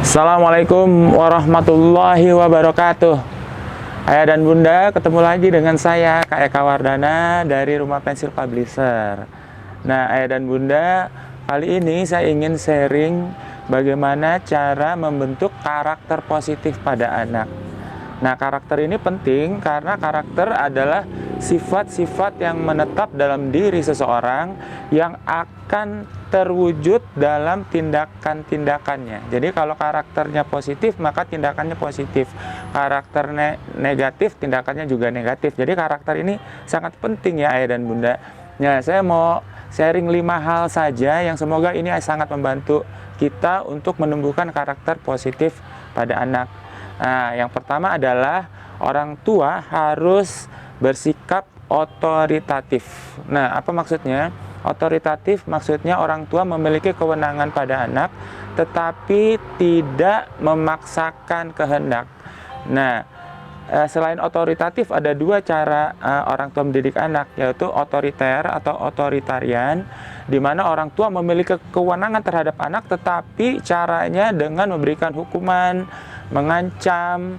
Assalamualaikum warahmatullahi wabarakatuh. Ayah dan bunda, ketemu lagi dengan saya Kak Eka Wardana dari Rumah Pensil Publisher. Nah, ayah dan bunda, kali ini saya ingin sharing bagaimana cara membentuk karakter positif pada anak. Nah, karakter ini penting karena karakter adalah sifat-sifat yang menetap dalam diri seseorang yang akan terwujud dalam tindakan-tindakannya. Jadi kalau karakternya positif, maka tindakannya positif. Karakter negatif, tindakannya juga negatif. Jadi karakter ini sangat penting ya ayah dan bunda. Nah, saya mau sharing 5 hal saja yang semoga ini sangat membantu kita untuk menumbuhkan karakter positif pada anak. Nah, yang pertama adalah orang tua harus bersikap otoritatif. Nah, apa maksudnya? Otoritatif maksudnya orang tua memiliki kewenangan pada anak, tetapi tidak memaksakan kehendak. Nah, selain otoritatif ada 2 cara orang tua mendidik anak, yaitu otoriter atau otoritarian, di mana orang tua memiliki kewenangan terhadap anak, tetapi caranya dengan memberikan hukuman, mengancam,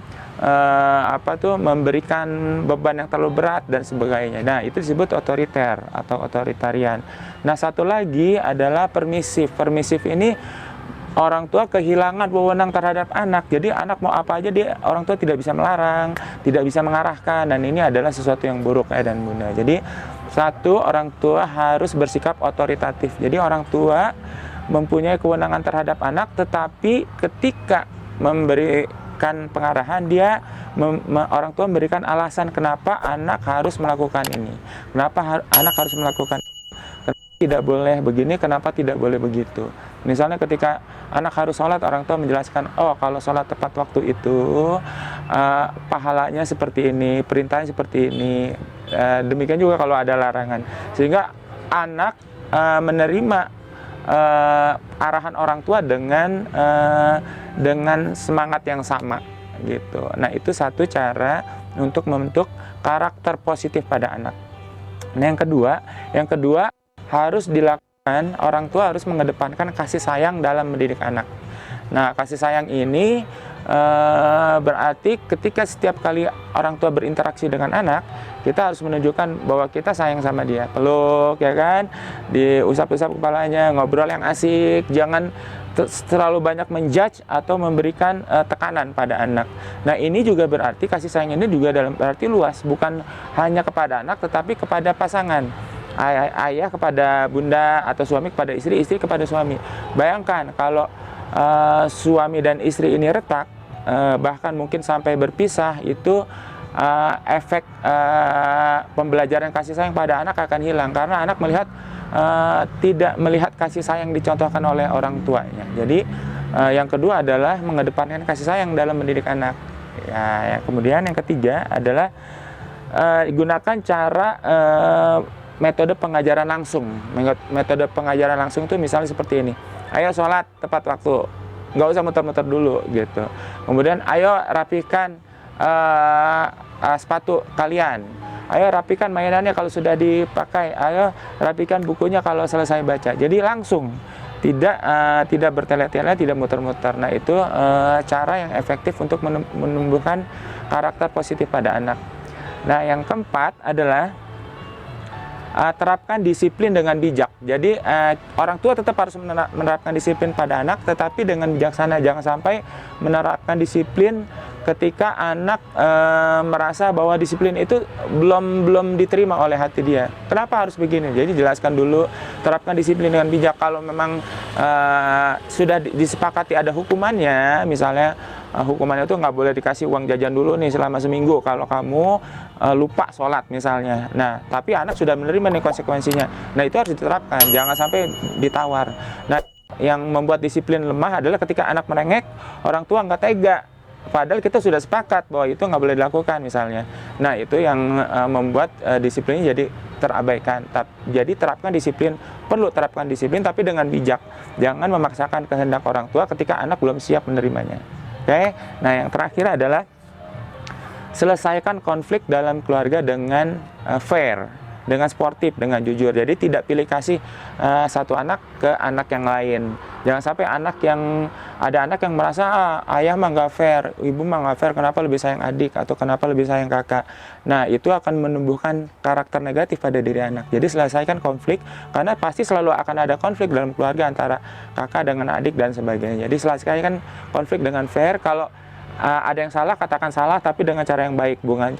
memberikan beban yang terlalu berat dan sebagainya. Nah, itu disebut otoriter atau otoritarian. Nah, satu lagi adalah permisif. Permisif ini orang tua kehilangan wewenang terhadap anak. Jadi anak mau apa aja orang tua tidak bisa melarang, tidak bisa mengarahkan, dan ini adalah sesuatu yang buruk dan bunda. Jadi satu, orang tua harus bersikap otoritatif. Jadi orang tua mempunyai kewenangan terhadap anak, tetapi ketika memberikan pengarahan, orang tua memberikan alasan kenapa anak harus melakukan ini, kenapa anak harus melakukan tidak boleh begini, kenapa tidak boleh begitu. Misalnya ketika anak harus sholat, orang tua menjelaskan, oh kalau sholat tepat waktu itu pahalanya seperti ini, perintahnya seperti ini. Demikian juga kalau ada larangan, sehingga anak menerima arahan orang tua dengan semangat yang sama gitu. Nah, itu satu cara untuk membentuk karakter positif pada anak. Nah, yang kedua harus dilakukan, orang tua harus mengedepankan kasih sayang dalam mendidik anak. Nah, kasih sayang ini berarti ketika setiap kali orang tua berinteraksi dengan anak, kita harus menunjukkan bahwa kita sayang sama dia. Peluk, ya kan, diusap-usap kepalanya, ngobrol yang asik, jangan terlalu banyak menjudge atau memberikan tekanan pada anak. Nah, ini juga berarti kasih sayang ini juga dalam berarti luas, bukan hanya kepada anak tetapi kepada pasangan. Ayah kepada bunda atau suami kepada istri, istri kepada suami. Bayangkan kalau suami dan istri ini retak, bahkan mungkin sampai berpisah, itu efek pembelajaran kasih sayang pada anak akan hilang karena anak tidak melihat kasih sayang dicontohkan oleh orang tuanya. Jadi yang kedua adalah mengedepankan kasih sayang dalam mendidik anak. Ya, kemudian yang ketiga adalah gunakan cara metode pengajaran langsung. Metode pengajaran langsung itu misalnya seperti ini. Ayo sholat tepat waktu, nggak usah muter-muter dulu gitu. Kemudian ayo rapikan sepatu kalian, ayo rapikan mainannya kalau sudah dipakai, ayo rapikan bukunya kalau selesai baca. Jadi langsung, tidak bertele-tele, tidak muter-muter. Nah, itu cara yang efektif untuk menumbuhkan karakter positif pada anak. Nah, yang keempat adalah terapkan disiplin dengan bijak. Jadi orang tua tetap harus menerapkan disiplin pada anak, tetapi dengan bijaksana. Jangan sampai menerapkan disiplin ketika anak merasa bahwa disiplin itu belum diterima oleh hati dia. Kenapa harus begini? Jadi jelaskan dulu, terapkan disiplin dengan bijak. Kalau memang sudah disepakati ada hukumannya, misalnya hukumannya itu nggak boleh dikasih uang jajan dulu nih selama seminggu kalau kamu lupa sholat misalnya. Nah, tapi anak sudah menerima nih konsekuensinya. Nah, itu harus diterapkan, jangan sampai ditawar. Nah, yang membuat disiplin lemah adalah ketika anak merengek, orang tua nggak tega, padahal kita sudah sepakat bahwa itu nggak boleh dilakukan misalnya. Nah, itu yang membuat disiplinnya jadi terabaikan. Jadi terapkan disiplin, perlu terapkan disiplin tapi dengan bijak. Jangan memaksakan kehendak orang tua ketika anak belum siap menerimanya. Oke. Nah, yang terakhir adalah selesaikan konflik dalam keluarga dengan fair, dengan sportif, dengan jujur. Jadi tidak pilih kasih satu anak ke anak yang lain. Jangan sampai anak yang Ada anak yang merasa ayah mah nggak fair, ibu mah nggak fair, kenapa lebih sayang adik atau kenapa lebih sayang kakak. Nah, itu akan menumbuhkan karakter negatif pada diri anak. Jadi selesaikan konflik, karena pasti selalu akan ada konflik dalam keluarga antara kakak dengan adik dan sebagainya. Jadi selesaikan konflik dengan fair. Kalau ada yang salah, katakan salah, tapi dengan cara yang baik, bukan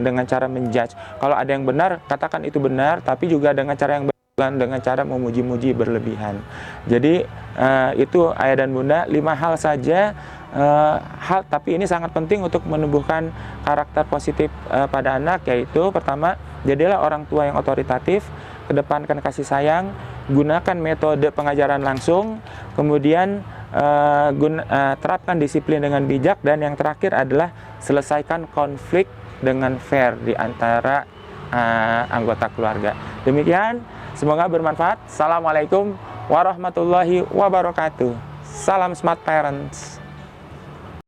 dengan cara menjudge. Kalau ada yang benar, katakan itu benar, tapi juga dengan cara yang baik, bukan dengan cara memuji-muji berlebihan. Jadi itu ayah dan bunda, 5 hal saja, tapi ini sangat penting untuk menumbuhkan karakter positif pada anak, yaitu pertama, jadilah orang tua yang otoritatif, kedepankan kasih sayang, gunakan metode pengajaran langsung, kemudian terapkan disiplin dengan bijak, dan yang terakhir adalah selesaikan konflik dengan fair di antara anggota keluarga. Demikian, semoga bermanfaat. Assalamualaikum warahmatullahi wabarakatuh. Salam Smart Parents.